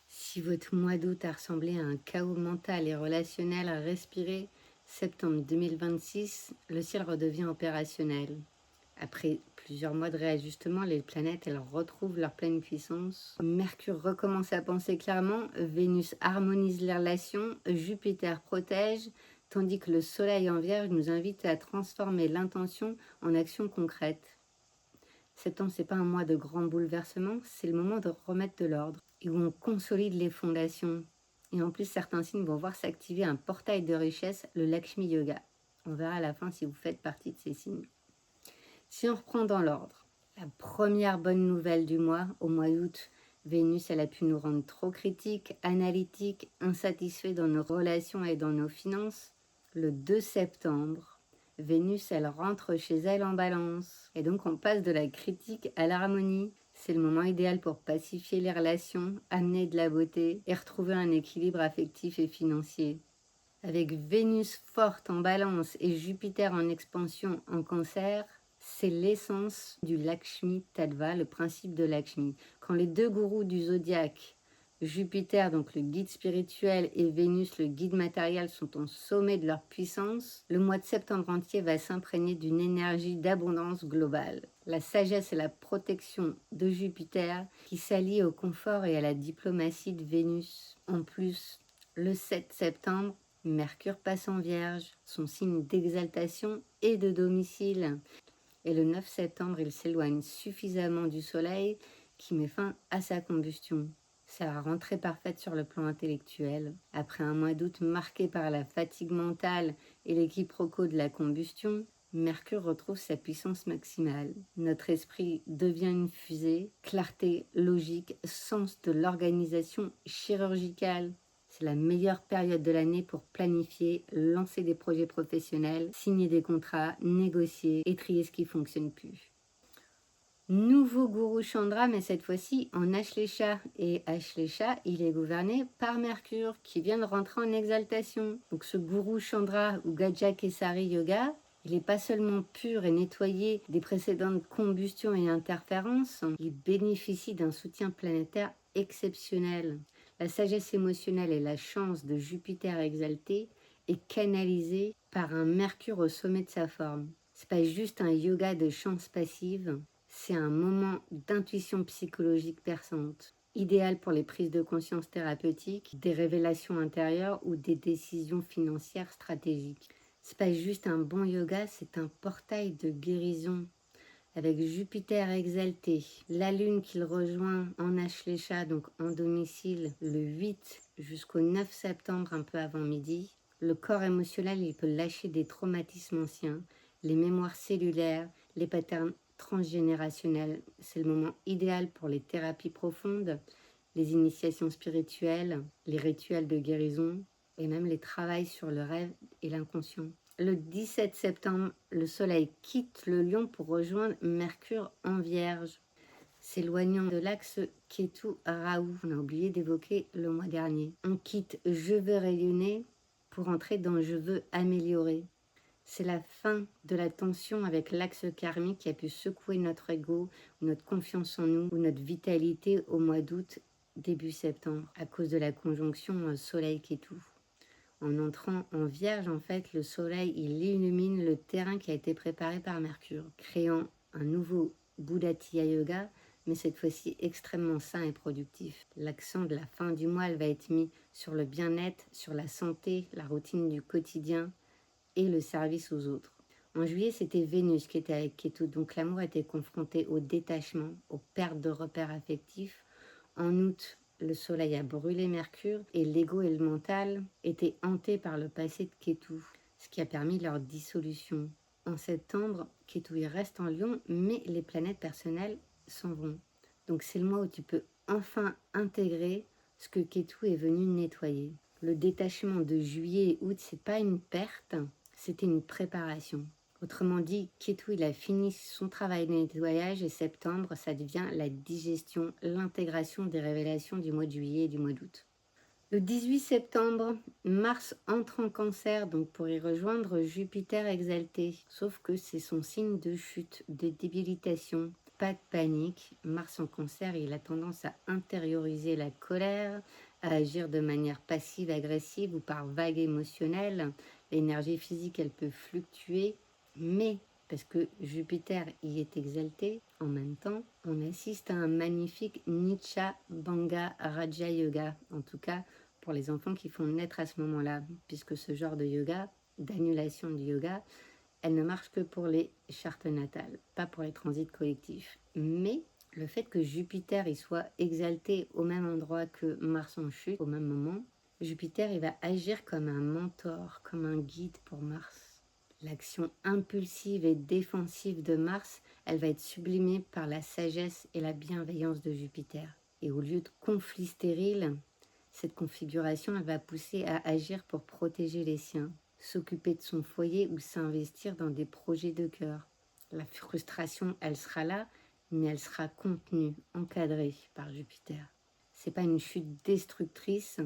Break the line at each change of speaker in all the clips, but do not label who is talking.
Si votre mois d'août a ressemblé à un chaos mental et relationnel à respirer, septembre 2026, le ciel redevient opérationnel. Après plusieurs mois de réajustement, les planètes elles retrouvent leur pleine puissance. Mercure recommence à penser clairement, Vénus harmonise les relations, Jupiter protège, tandis que le Soleil en Vierge nous invite à transformer l'intention en action concrète. Septembre, c'est pas un mois de grands bouleversements, c'est le moment de remettre de l'ordre et où on consolide les fondations. Et en plus, certains signes vont voir s'activer un portail de richesse, le Lakshmi Yoga. On verra à la fin si vous faites partie de ces signes. Si on reprend dans l'ordre, la première bonne nouvelle du mois, au mois d'août, Vénus, elle a pu nous rendre trop critiques, analytiques, insatisfaits dans nos relations et dans nos finances. Le 2 septembre, Vénus, elle rentre chez elle en balance. Et donc, on passe de la critique à l'harmonie. C'est le moment idéal pour pacifier les relations, amener de la beauté et retrouver un équilibre affectif et financier. Avec Vénus forte en balance et Jupiter en expansion en cancer, c'est l'essence du Lakshmi Tattva, le principe de Lakshmi. Quand les deux gourous du zodiaque, Jupiter, donc le guide spirituel, et Vénus, le guide matériel, sont au sommet de leur puissance, le mois de septembre entier va s'imprégner d'une énergie d'abondance globale. La sagesse et la protection de Jupiter qui s'allie au confort et à la diplomatie de Vénus. En plus, le 7 septembre, Mercure passe en Vierge, son signe d'exaltation et de domicile. Et le 9 septembre, il s'éloigne suffisamment du Soleil qui met fin à sa combustion. C'est la rentrée parfaite sur le plan intellectuel. Après un mois d'août marqué par la fatigue mentale et les quiproquos de la combustion, Mercure retrouve sa puissance maximale. Notre esprit devient une fusée, clarté, logique, sens de l'organisation chirurgicale. C'est la meilleure période de l'année pour planifier, lancer des projets professionnels, signer des contrats, négocier et trier ce qui ne fonctionne plus. Nouveau gourou Chandra, mais cette fois-ci en Ashlecha. Et Ashlecha, il est gouverné par Mercure, qui vient de rentrer en exaltation. Donc ce gourou Chandra ou Gaja Kesari Yoga, il n'est pas seulement pur et nettoyé des précédentes combustions et interférences, il bénéficie d'un soutien planétaire exceptionnel. La sagesse émotionnelle et la chance de Jupiter exalté est canalisée par un Mercure au sommet de sa forme. C'est pas juste un yoga de chance passive, c'est un moment d'intuition psychologique perçante, idéal pour les prises de conscience thérapeutiques, des révélations intérieures ou des décisions financières stratégiques. C'est pas juste un bon yoga, c'est un portail de guérison. Avec Jupiter exalté, la Lune qu'il rejoint en Ashlecha, donc en domicile, le 8 jusqu'au 9 septembre, un peu avant midi, le corps émotionnel, il peut lâcher des traumatismes anciens, les mémoires cellulaires, les patterns transgénérationnels. C'est le moment idéal pour les thérapies profondes, les initiations spirituelles, les rituels de guérison et même les travails sur le rêve et l'inconscient. Le 17 septembre, le Soleil quitte le Lion pour rejoindre Mercure en Vierge, s'éloignant de l'axe Ketu-Rahu. On a oublié d'évoquer le mois dernier. On quitte Je veux rayonner pour entrer dans Je veux améliorer. C'est la fin de la tension avec l'axe karmique qui a pu secouer notre ego, notre confiance en nous ou notre vitalité au mois d'août, début septembre, à cause de la conjonction Soleil-Ketu. En entrant en Vierge, en fait, le Soleil, il illumine le terrain qui a été préparé par Mercure, créant un nouveau Buddhatiya Yoga, mais cette fois-ci extrêmement sain et productif. L'accent de la fin du mois, elle va être mis sur le bien-être, sur la santé, la routine du quotidien et le service aux autres. En juillet, c'était Vénus qui était avec Ketu, donc l'amour était confronté au détachement, aux pertes de repères affectifs. En août, le Soleil a brûlé Mercure et l'ego et le mental étaient hantés par le passé de Ketu, ce qui a permis leur dissolution. En septembre, Ketu il reste en Lion, mais les planètes personnelles s'en vont. Donc c'est le mois où tu peux enfin intégrer ce que Ketu est venu nettoyer. Le détachement de juillet et août, c'est pas une perte, c'était une préparation. Autrement dit, Ketu, il a fini son travail de nettoyage et septembre, ça devient la digestion, l'intégration des révélations du mois de juillet et du mois d'août. Le 18 septembre, Mars entre en Cancer, donc pour y rejoindre Jupiter exalté. Sauf que c'est son signe de chute, de débilitation. pas de panique. Mars en Cancer, il a tendance à intérioriser la colère, à agir de manière passive-agressive ou par vague émotionnelle. L'énergie physique, elle peut fluctuer, mais parce que Jupiter y est exalté, en même temps, on assiste à un magnifique Nicha Banga Raja Yoga, en tout cas pour les enfants qui font naître à ce moment-là, puisque ce genre de yoga, d'annulation du yoga, elle ne marche que pour les chartes natales, pas pour les transits collectifs. Mais le fait que Jupiter y soit exalté au même endroit que Mars en chute, au même moment, Jupiter il va agir comme un mentor, comme un guide pour Mars. L'action impulsive et défensive de Mars, elle va être sublimée par la sagesse et la bienveillance de Jupiter. Et au lieu de conflits stériles, cette configuration, elle va pousser à agir pour protéger les siens, s'occuper de son foyer ou s'investir dans des projets de cœur. La frustration, elle sera là, mais elle sera contenue, encadrée par Jupiter. C'est pas une chute destructrice,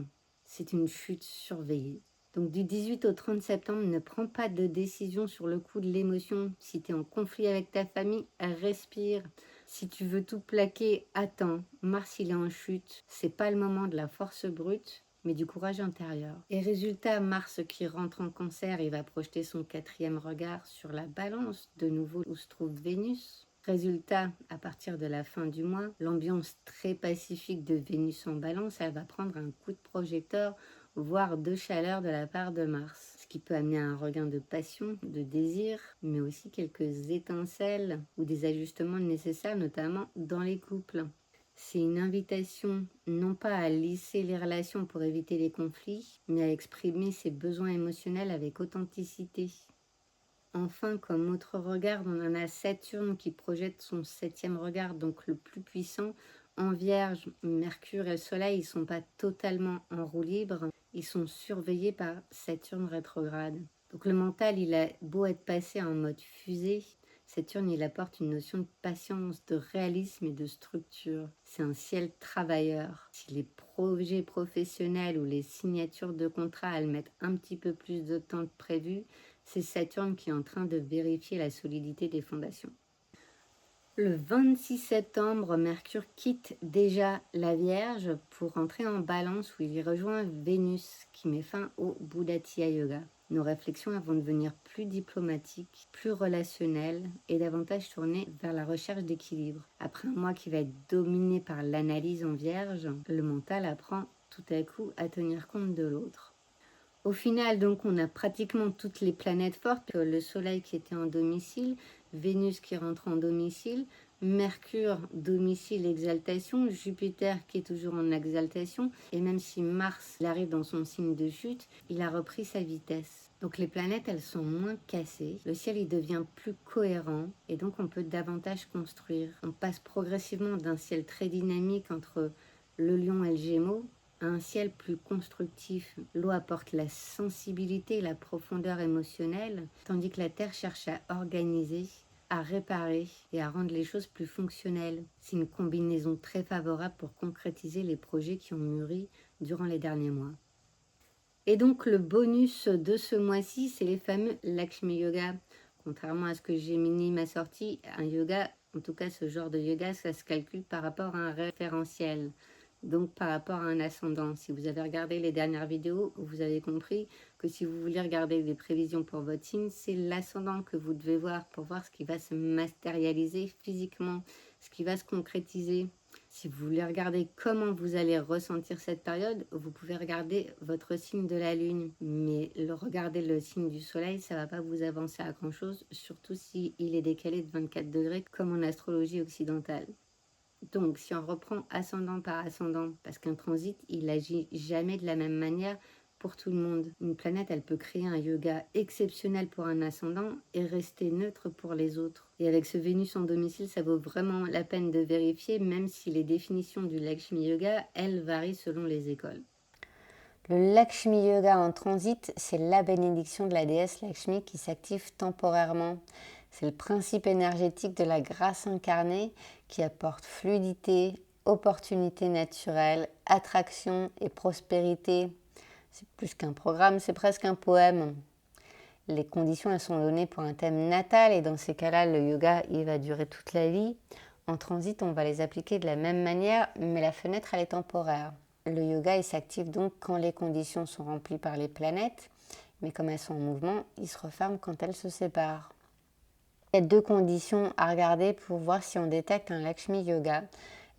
c'est une chute surveillée. Donc du 18 au 30 septembre, ne prends pas de décision sur le coup de l'émotion. Si tu es en conflit avec ta famille, respire. Si tu veux tout plaquer, attends. Mars, il est en chute. C'est pas le moment de la force brute, mais du courage intérieur. Et résultat, Mars qui rentre en Cancer, il va projeter son 4e regard sur la Balance, de nouveau où se trouve Vénus. Résultat, à partir de la fin du mois, l'ambiance très pacifique de Vénus en Balance, elle va prendre un coup de projecteur, voire de chaleur de la part de Mars, ce qui peut amener à un regain de passion, de désir, mais aussi quelques étincelles ou des ajustements nécessaires, notamment dans les couples. C'est une invitation non pas à lisser les relations pour éviter les conflits, mais à exprimer ses besoins émotionnels avec authenticité. Enfin, comme autre regard, on en a Saturne qui projette son 7e regard, donc le plus puissant. En Vierge, Mercure et le Soleil, ils ne sont pas totalement en roue libre, ils sont surveillés par Saturne rétrograde. Donc le mental, il a beau être passé en mode fusée, Saturne, il apporte une notion de patience, de réalisme et de structure. C'est un ciel travailleur. Si les projets professionnels ou les signatures de contrats, elles mettent un petit peu plus de temps que prévu, c'est Saturne qui est en train de vérifier la solidité des fondations. Le 26 septembre, Mercure quitte déjà la Vierge pour entrer en Balance où il y rejoint Vénus qui met fin au Buddhatya Yoga. Nos réflexions vont devenir plus diplomatiques, plus relationnelles et davantage tournées vers la recherche d'équilibre. Après un mois qui va être dominé par l'analyse en Vierge, le mental apprend tout à coup à tenir compte de l'autre. Au final, donc, on a pratiquement toutes les planètes fortes. Le Soleil qui était en domicile, Vénus qui rentre en domicile, Mercure, domicile, exaltation, Jupiter qui est toujours en exaltation. Et même si Mars arrive dans son signe de chute, il a repris sa vitesse. Donc les planètes, elles sont moins cassées. Le ciel, il devient plus cohérent. Et donc, on peut davantage construire. On passe progressivement d'un ciel très dynamique entre le Lion et le Gémeaux un ciel plus constructif. L'eau apporte la sensibilité et la profondeur émotionnelle, tandis que la Terre cherche à organiser, à réparer et à rendre les choses plus fonctionnelles. C'est une combinaison très favorable pour concrétiser les projets qui ont mûri durant les derniers mois. Et donc le bonus de ce mois-ci, c'est les fameux Lakshmi Yoga. Contrairement à ce que Gemini m'a sorti, un yoga, en tout cas ce genre de yoga, ça se calcule par rapport à un référentiel. Donc par rapport à un ascendant. Si vous avez regardé les dernières vidéos, vous avez compris que si vous voulez regarder des prévisions pour votre signe, c'est l'ascendant que vous devez voir pour voir ce qui va se matérialiser physiquement, ce qui va se concrétiser. Si vous voulez regarder comment vous allez ressentir cette période, vous pouvez regarder votre signe de la lune. Mais regarder le signe du soleil, ça ne va pas vous avancer à grand chose, surtout s'il est décalé de 24 degrés comme en astrologie occidentale. Donc, si on reprend ascendant par ascendant, parce qu'un transit, il agit jamais de la même manière pour tout le monde. Une planète, elle peut créer un yoga exceptionnel pour un ascendant et rester neutre pour les autres. Et avec ce Vénus en domicile, ça vaut vraiment la peine de vérifier, même si les définitions du Lakshmi Yoga, elles varient selon les écoles. Le Lakshmi Yoga en transit, c'est la bénédiction de la déesse Lakshmi qui s'active temporairement. C'est le principe énergétique de la grâce incarnée qui apporte fluidité, opportunité naturelle, attraction et prospérité. C'est plus qu'un programme, c'est presque un poème. Les conditions elles sont données pour un thème natal et dans ces cas-là, le yoga il va durer toute la vie. En transit, on va les appliquer de la même manière, mais la fenêtre, elle est temporaire. Le yoga, il s'active donc quand les conditions sont remplies par les planètes, mais comme elles sont en mouvement, il se referme quand elles se séparent. Il y a 2 conditions à regarder pour voir si on détecte un Lakshmi Yoga.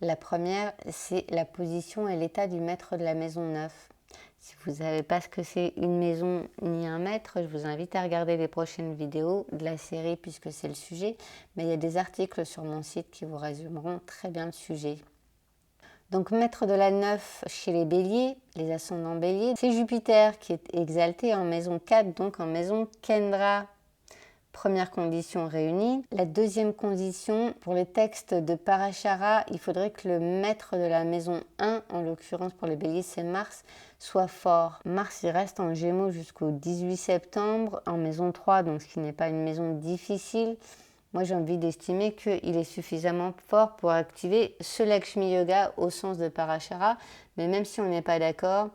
La première, c'est la position et l'état du maître de la maison 9. Si vous ne savez pas ce que c'est une maison ni un maître, je vous invite à regarder les prochaines vidéos de la série puisque c'est le sujet. Mais il y a des articles sur mon site qui vous résumeront très bien le sujet. Donc maître de la 9 chez les béliers, les ascendants béliers, c'est Jupiter qui est exalté en maison 4, donc en maison Kendra. Première condition réunie. La deuxième condition, pour les textes de Parashara, il faudrait que le maître de la maison 1, en l'occurrence pour les béliers c'est Mars, soit fort. Mars il reste en Gémeaux jusqu'au 18 septembre, en maison 3, donc ce qui n'est pas une maison difficile. Moi j'ai envie d'estimer qu'il est suffisamment fort pour activer ce Lakshmi Yoga au sens de Parashara, mais même si on n'est pas d'accord,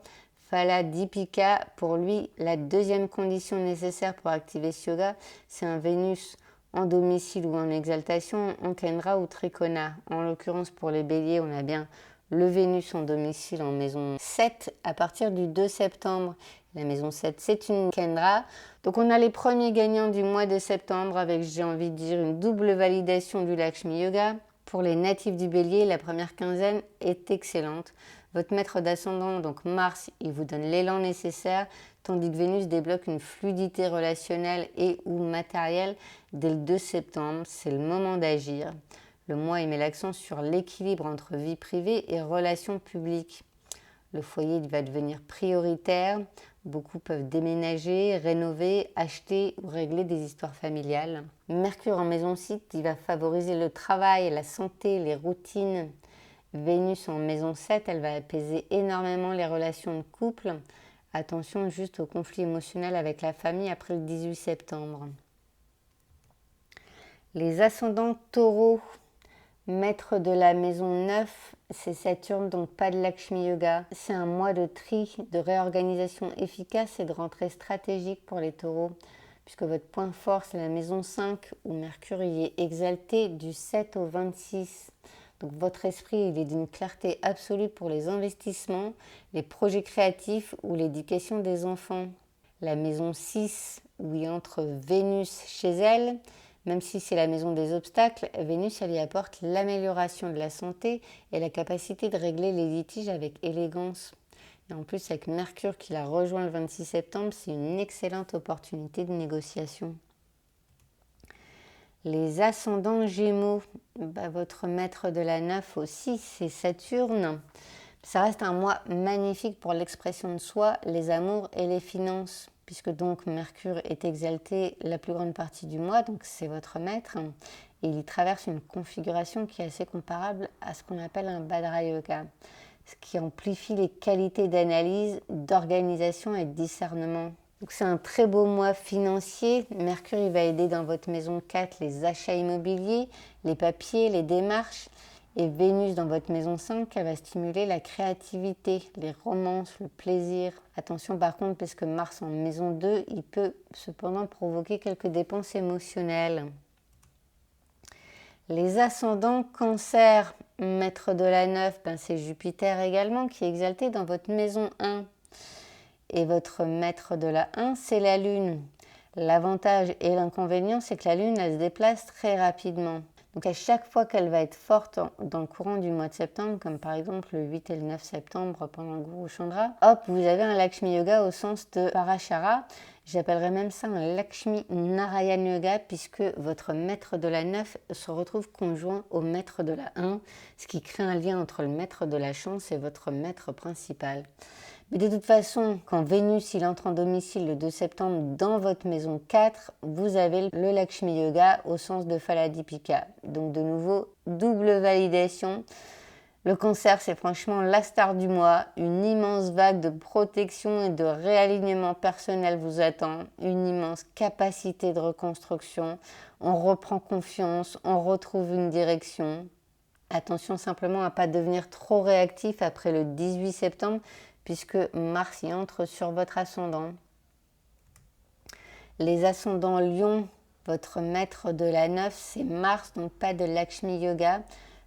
Phala Deepika, pour lui, la deuxième condition nécessaire pour activer ce yoga, c'est un Vénus en domicile ou en exaltation, en Kendra ou Trikona. En l'occurrence, pour les béliers, on a bien le Vénus en domicile en maison 7 à partir du 2 septembre. La maison 7, c'est une Kendra. Donc on a les premiers gagnants du mois de septembre avec, j'ai envie de dire, une double validation du Lakshmi Yoga. Pour les natifs du bélier, la première quinzaine est excellente. Votre maître d'ascendant, donc Mars, il vous donne l'élan nécessaire, tandis que Vénus débloque une fluidité relationnelle et ou matérielle dès le 2 septembre. C'est le moment d'agir. Le mois, il met l'accent sur l'équilibre entre vie privée et relations publiques. Le foyer va devenir prioritaire. Beaucoup peuvent déménager, rénover, acheter ou régler des histoires familiales. Mercure en maison 6, il va favoriser le travail, la santé, les routines. Vénus en maison 7, elle va apaiser énormément les relations de couple. Attention juste aux conflits émotionnels avec la famille après le 18 septembre. Les ascendants taureaux, maître de la maison 9, c'est Saturne, donc pas de Lakshmi Yoga. C'est un mois de tri, de réorganisation efficace et de rentrée stratégique pour les taureaux, puisque votre point fort, c'est la maison 5, où Mercure y est exalté du 7 au 26. Donc votre esprit, il est d'une clarté absolue pour les investissements, les projets créatifs ou l'éducation des enfants. La maison 6, où il entre Vénus chez elle, même si c'est la maison des obstacles, Vénus, elle y apporte l'amélioration de la santé et la capacité de régler les litiges avec élégance. Et en plus, avec Mercure qui la rejoint le 26 septembre, c'est une excellente opportunité de négociation. Les ascendants Gémeaux, votre maître de la 9 aussi, c'est Saturne. Ça reste un mois magnifique pour l'expression de soi, les amours et les finances, puisque donc Mercure est exalté la plus grande partie du mois, donc c'est votre maître. Et il traverse une configuration qui est assez comparable à ce qu'on appelle un Bhadra Yoga, ce qui amplifie les qualités d'analyse, d'organisation et de discernement. Donc c'est un très beau mois financier. Mercure il va aider dans votre maison 4 les achats immobiliers, les papiers, les démarches. Et Vénus dans votre maison 5, elle va stimuler la créativité, les romances, le plaisir. Attention par contre, parce que Mars en maison 2, il peut cependant provoquer quelques dépenses émotionnelles. Les ascendants Cancer, maître de la 9, c'est Jupiter également qui est exalté dans votre maison 1. Et votre maître de la 1, c'est la Lune. L'avantage et l'inconvénient, c'est que la Lune, elle se déplace très rapidement. Donc à chaque fois qu'elle va être forte dans le courant du mois de septembre, comme par exemple le 8 et le 9 septembre pendant le Guru Chandra, hop, vous avez un Lakshmi Yoga au sens de Parashara. J'appellerais même ça un Lakshmi Narayana Yoga, puisque votre maître de la 9 se retrouve conjoint au maître de la 1, ce qui crée un lien entre le maître de la chance et votre maître principal. Mais de toute façon, quand Vénus il entre en domicile le 2 septembre dans votre maison 4, vous avez le Lakshmi Yoga au sens de Phala Deepika. Donc de nouveau, double validation. Le Cancer, c'est franchement la star du mois. Une immense vague de protection et de réalignement personnel vous attend. Une immense capacité de reconstruction. On reprend confiance, on retrouve une direction. Attention simplement à ne pas devenir trop réactif après le 18 septembre, puisque Mars y entre sur votre ascendant. Les ascendants Lion, Votre maître de la 9, c'est Mars, donc pas de Lakshmi Yoga.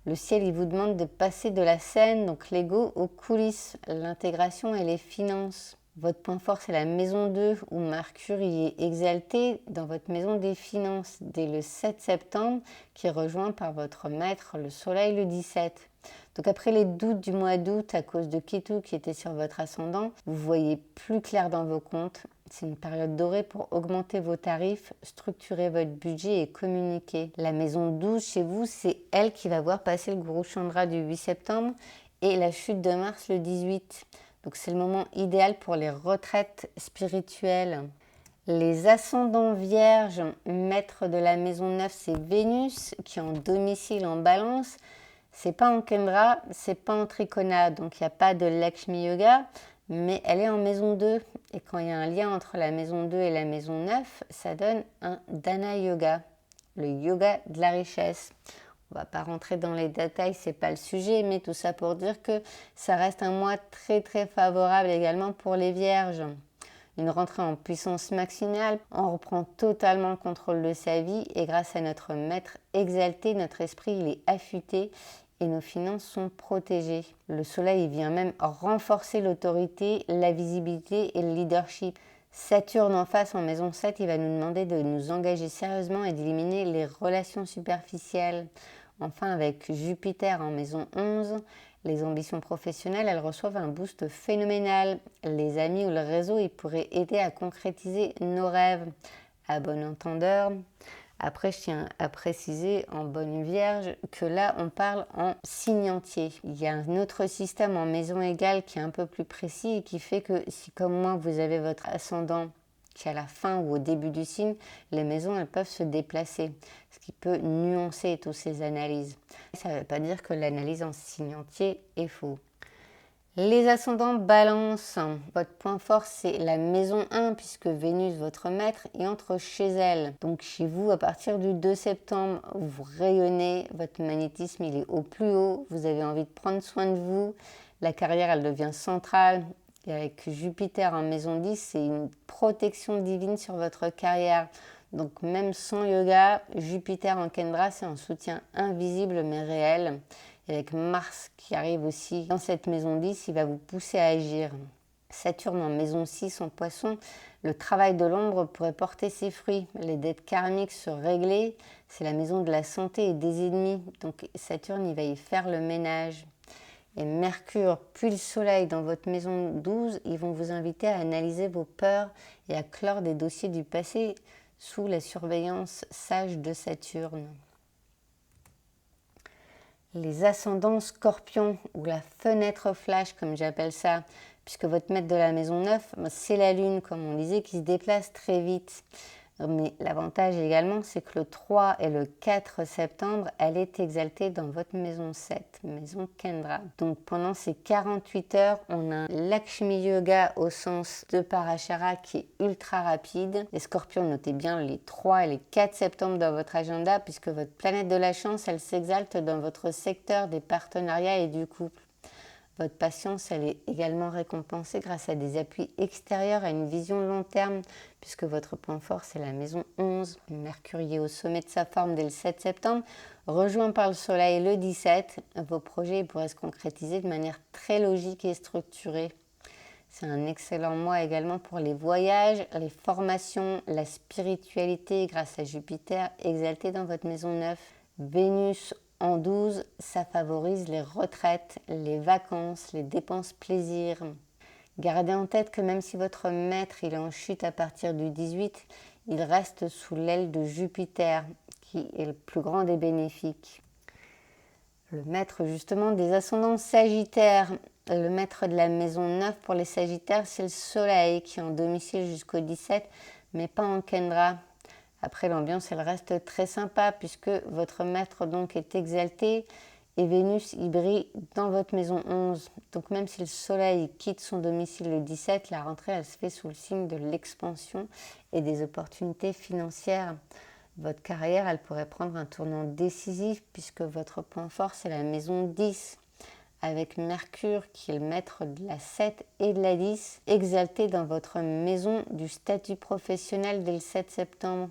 Le ciel, il vous demande de passer de la scène, donc l'ego, aux coulisses, l'intégration et les finances. Votre point fort, c'est la maison 2, où Mercure y est exalté dans votre maison des finances, dès le 7 septembre, qui est rejoint par votre maître, le soleil, le 17. Donc après les doutes du mois d'août à cause de Ketu qui était sur votre ascendant, vous voyez plus clair dans vos comptes. C'est une période dorée pour augmenter vos tarifs, structurer votre budget et communiquer. La maison 12 chez vous, c'est elle qui va voir passer le Guru Chandra du 8 septembre et la chute de Mars le 18. Donc c'est le moment idéal pour les retraites spirituelles. Les ascendants vierges, maître de la maison 9, c'est Vénus qui est en domicile en balance. C'est pas en Kendra, c'est pas en Trikona, donc il n'y a pas de Lakshmi Yoga, mais elle est en maison 2. Et quand il y a un lien entre la maison 2 et la maison 9, ça donne un Dana Yoga, le yoga de la richesse. On ne va pas rentrer dans les détails, c'est pas le sujet, mais tout ça pour dire que ça reste un mois très très favorable également pour les vierges. Une rentrée en puissance maximale, on reprend totalement le contrôle de sa vie et grâce à notre maître exalté, notre esprit il est affûté et nos finances sont protégées. Le soleil il vient même renforcer l'autorité, la visibilité et le leadership. Saturne en face en maison 7, il va nous demander de nous engager sérieusement et d'éliminer les relations superficielles. Enfin, avec Jupiter en maison 11, les ambitions professionnelles, elles reçoivent un boost phénoménal. Les amis ou le réseau, ils pourraient aider à concrétiser nos rêves. À bon entendeur. Après, je tiens à préciser en bonne vierge que là, on parle en signe entier. Il y a un autre système en maison égale qui est un peu plus précis et qui fait que si, comme moi, vous avez votre ascendant qui est à la fin ou au début du signe, les maisons, elles peuvent se déplacer, ce qui peut nuancer toutes ces analyses. Ça ne veut pas dire que l'analyse en signe entier est faux. Les ascendants balance, votre point fort c'est la maison 1 puisque Vénus, votre maître, y entre chez elle. Donc chez vous, à partir du 2 septembre, vous rayonnez, votre magnétisme il est au plus haut, vous avez envie de prendre soin de vous, la carrière elle devient centrale. Et avec Jupiter en maison 10, c'est une protection divine sur votre carrière. Donc même sans yoga, Jupiter en Kendra, c'est un soutien invisible mais réel. Et avec Mars qui arrive aussi dans cette maison 10, il va vous pousser à agir. Saturne en maison 6 en poisson, le travail de l'ombre pourrait porter ses fruits. Les dettes karmiques se régler, c'est la maison de la santé et des ennemis. Donc Saturne, il va y faire le ménage. Et Mercure puis le Soleil dans votre maison 12, ils vont vous inviter à analyser vos peurs et à clore des dossiers du passé sous la surveillance sage de Saturne. Les ascendants Scorpion ou la fenêtre flash comme j'appelle ça, puisque votre maître de la maison 9, c'est la Lune comme on disait qui se déplace très vite. Mais l'avantage également, c'est que le 3 et le 4 septembre, elle est exaltée dans votre maison 7, maison Kendra. Donc pendant ces 48 heures, on a un Lakshmi Yoga au sens de Parashara qui est ultra rapide. Les scorpions, notez bien les 3 et les 4 septembre dans votre agenda puisque votre planète de la chance, elle s'exalte dans votre secteur des partenariats et du couple. Votre patience, elle est également récompensée grâce à des appuis extérieurs, à une vision long terme, puisque votre point fort, c'est la maison 11. Mercure est au sommet de sa forme dès le 7 septembre, rejoint par le Soleil le 17. Vos projets pourraient se concrétiser de manière très logique et structurée. C'est un excellent mois également pour les voyages, les formations, la spiritualité grâce à Jupiter exalté dans votre maison 9. Vénus en 12, ça favorise les retraites, les vacances, les dépenses plaisir. Gardez en tête que même si votre maître il est en chute à partir du 18, il reste sous l'aile de Jupiter, qui est le plus grand des bénéfiques. Le maître justement des ascendants sagittaires, le maître de la maison 9 pour les sagittaires, c'est le soleil qui est en domicile jusqu'au 17, mais pas en Kendra. Après, l'ambiance, elle reste très sympa puisque votre maître donc est exalté et Vénus y brille dans votre maison 11. Donc même si le soleil quitte son domicile le 17, la rentrée, elle se fait sous le signe de l'expansion et des opportunités financières. Votre carrière, elle pourrait prendre un tournant décisif puisque votre point fort, c'est la maison 10. Avec Mercure qui est le maître de la 7 et de la 10, exalté dans votre maison du statut professionnel dès le 7 septembre.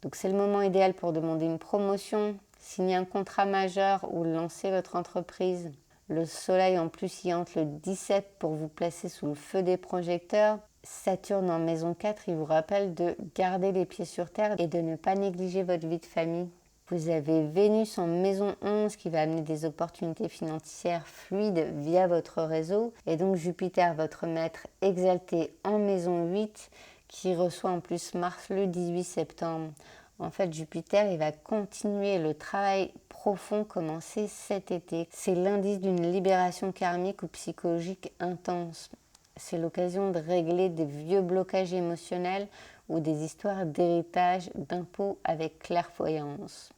Donc c'est le moment idéal pour demander une promotion, signer un contrat majeur ou lancer votre entreprise. Le soleil en plus y entre le 17 pour vous placer sous le feu des projecteurs. Saturne en maison 4, il vous rappelle de garder les pieds sur terre et de ne pas négliger votre vie de famille. Vous avez Vénus en maison 11 qui va amener des opportunités financières fluides via votre réseau. Et donc Jupiter, votre maître exalté en maison 8 qui reçoit en plus Mars le 18 septembre. En fait, Jupiter, il va continuer le travail profond commencé cet été. C'est l'indice d'une libération karmique ou psychologique intense. C'est l'occasion de régler des vieux blocages émotionnels ou des histoires d'héritage, d'impôts avec clairvoyance.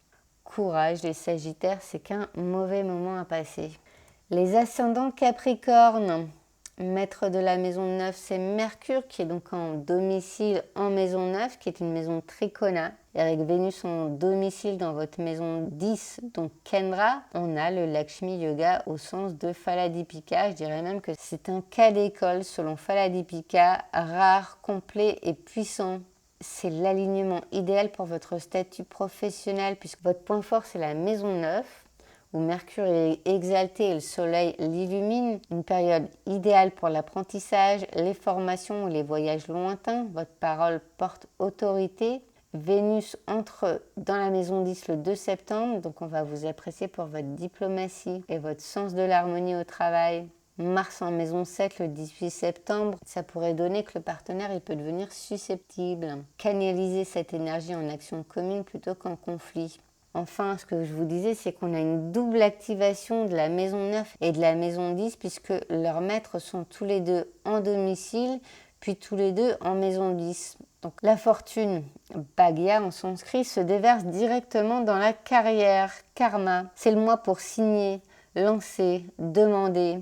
Courage, les Sagittaires, c'est qu'un mauvais moment à passer. Les ascendants Capricorne, maître de la maison 9, c'est Mercure qui est donc en domicile en maison 9, qui est une maison tricona. Et avec Vénus en domicile dans votre maison 10, donc Kendra, on a le Lakshmi Yoga au sens de Faladipika. Je dirais même que c'est un cas d'école selon Faladipika, rare, complet et puissant. C'est l'alignement idéal pour votre statut professionnel puisque votre point fort c'est la maison 9 où Mercure est exalté et le soleil l'illumine. Une période idéale pour l'apprentissage, les formations ou les voyages lointains. Votre parole porte autorité. Vénus entre dans la maison 10 le 2 septembre, donc on va vous apprécier pour votre diplomatie et votre sens de l'harmonie au travail. Mars en maison 7 le 18 septembre, ça pourrait donner que le partenaire il peut devenir susceptible. Canaliser cette énergie en action commune plutôt qu'en conflit. Enfin, ce que je vous disais, c'est qu'on a une double activation de la maison 9 et de la maison 10 puisque leurs maîtres sont tous les deux en domicile, puis tous les deux en maison 10. Donc la fortune, Bhagya en sanskrit, se déverse directement dans la carrière, karma. C'est le mois pour signer, lancer, demander.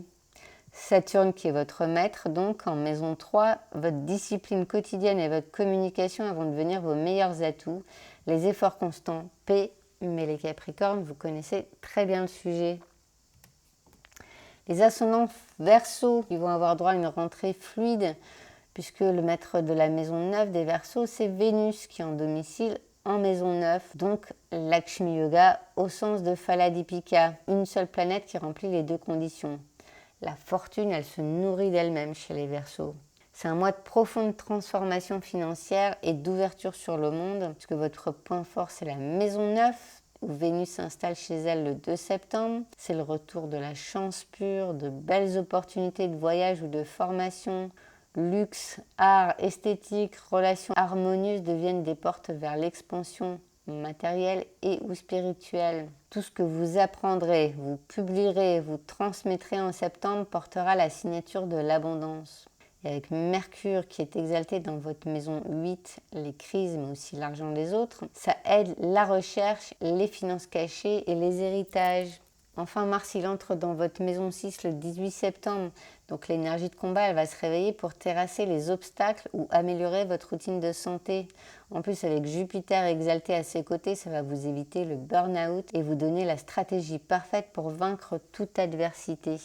Saturne qui est votre maître, donc en maison 3, votre discipline quotidienne et votre communication vont devenir vos meilleurs atouts. Les efforts constants paient, mais les Capricornes, vous connaissez très bien le sujet. Les ascendants Verseaux, ils vont avoir droit à une rentrée fluide, puisque le maître de la maison 9 des Verseaux, c'est Vénus qui est en domicile en maison 9, donc Lakshmi Yoga au sens de Faladipika, une seule planète qui remplit les deux conditions. La fortune, elle se nourrit d'elle-même chez les Verseaux. C'est un mois de profonde transformation financière et d'ouverture sur le monde, puisque votre point fort, c'est la maison 9, où Vénus s'installe chez elle le 2 septembre. C'est le retour de la chance pure, de belles opportunités de voyage ou de formation. Luxe, art, esthétique, relations harmonieuses deviennent des portes vers l'expansion matérielle et ou spirituelle. Tout ce que vous apprendrez, vous publierez, vous transmettrez en septembre portera la signature de l'abondance. Et avec Mercure qui est exalté dans votre maison 8, les crises mais aussi l'argent des autres, ça aide la recherche, les finances cachées et les héritages. Enfin, Mars, il entre dans votre maison 6 le 18 septembre. Donc l'énergie de combat, elle va se réveiller pour terrasser les obstacles ou améliorer votre routine de santé. En plus, avec Jupiter exalté à ses côtés, ça va vous éviter le burn-out et vous donner la stratégie parfaite pour vaincre toute adversité.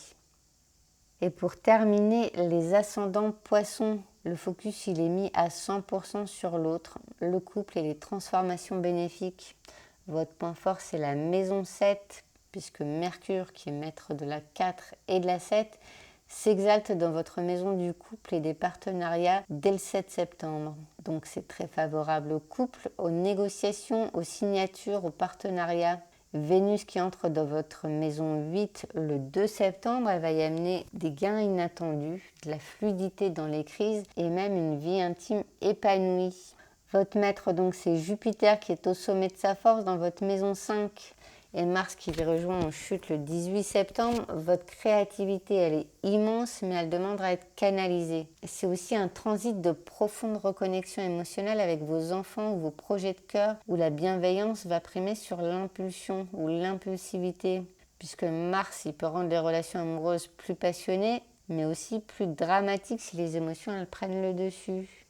Et pour terminer, les ascendants Poissons. Le focus, il est mis à 100% sur l'autre, le couple et les transformations bénéfiques. Votre point fort, c'est la maison 7, puisque Mercure, qui est maître de la 4 et de la 7, s'exalte dans votre maison du couple et des partenariats dès le 7 septembre. Donc c'est très favorable au couple, aux négociations, aux signatures, aux partenariats. Vénus qui entre dans votre maison 8 le 2 septembre, elle va y amener des gains inattendus, de la fluidité dans les crises et même une vie intime épanouie. Votre maître, donc, c'est Jupiter qui est au sommet de sa force dans votre maison 5 et Mars qui les rejoint en chute le 18 septembre. Votre créativité, elle est immense, mais elle demande à être canalisée. C'est aussi un transit de profonde reconnexion émotionnelle avec vos enfants ou vos projets de cœur, où la bienveillance va primer sur l'impulsion ou l'impulsivité, puisque Mars, il peut rendre les relations amoureuses plus passionnées, mais aussi plus dramatiques si les émotions, elles prennent le dessus.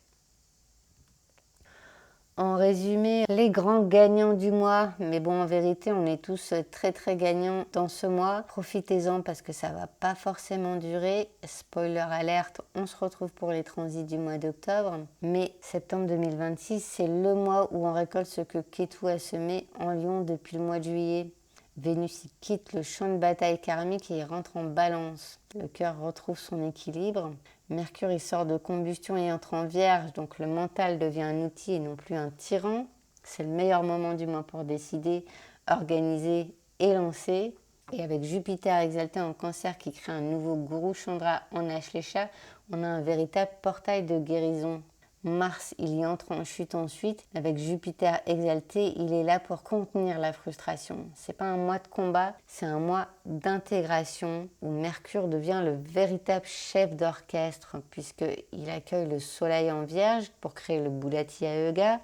En résumé, les grands gagnants du mois, mais bon, en vérité, on est tous très très gagnants dans ce mois. Profitez-en parce que ça va pas forcément durer. Spoiler alerte, on se retrouve pour les transits du mois d'octobre. Mais septembre 2026, c'est le mois où on récolte ce que Ketu a semé en Lion depuis le mois de juillet. Vénus y quitte le champ de bataille karmique et il rentre en balance. Le cœur retrouve son équilibre. Mercure, il sort de combustion et entre en Vierge, donc le mental devient un outil et non plus un tyran. C'est le meilleur moment du mois pour décider, organiser et lancer. Et avec Jupiter exalté en Cancer qui crée un nouveau Guru Chandra en Ashlecha, on a un véritable portail de guérison. Mars, il y entre en chute ensuite. Avec Jupiter exalté, il est là pour contenir la frustration. C'est pas un mois de combat, c'est un mois d'intégration où Mercure devient le véritable chef d'orchestre puisqu'il accueille le Soleil en Vierge pour créer le Bulatya Yoga.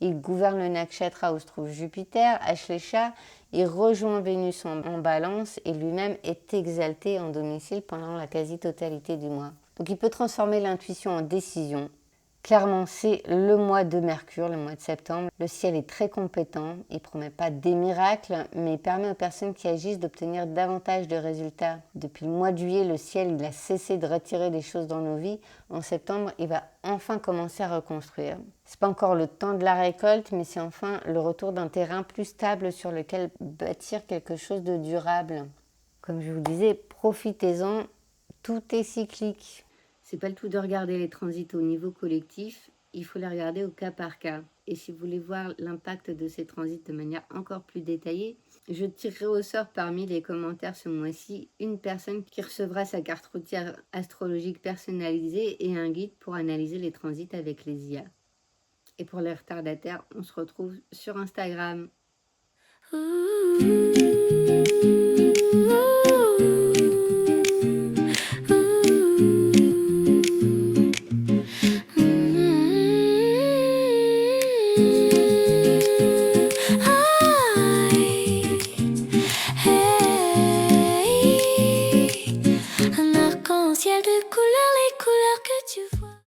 Il gouverne le nakshatra où se trouve Jupiter, Ashlecha. Il rejoint Vénus en Balance et lui-même est exalté en domicile pendant la quasi-totalité du mois. Donc il peut transformer l'intuition en décision. Clairement, c'est le mois de Mercure, le mois de septembre. Le ciel est très compétent, il ne promet pas des miracles, mais il permet aux personnes qui agissent d'obtenir davantage de résultats. Depuis le mois de juillet, le ciel il a cessé de retirer des choses dans nos vies. En septembre, il va enfin commencer à reconstruire. Ce n'est pas encore le temps de la récolte, mais c'est enfin le retour d'un terrain plus stable sur lequel bâtir quelque chose de durable. Comme je vous disais, profitez-en, tout est cyclique. C'est pas le tout de regarder les transits au niveau collectif, il faut les regarder au cas par cas. Et si vous voulez voir l'impact de ces transits de manière encore plus détaillée, je tirerai au sort parmi les commentaires ce mois-ci une personne qui recevra sa carte routière astrologique personnalisée et un guide pour analyser les transits avec les IA. Et pour les retardataires, on se retrouve sur Instagram.
Un arc-en-ciel de couleurs, les couleurs.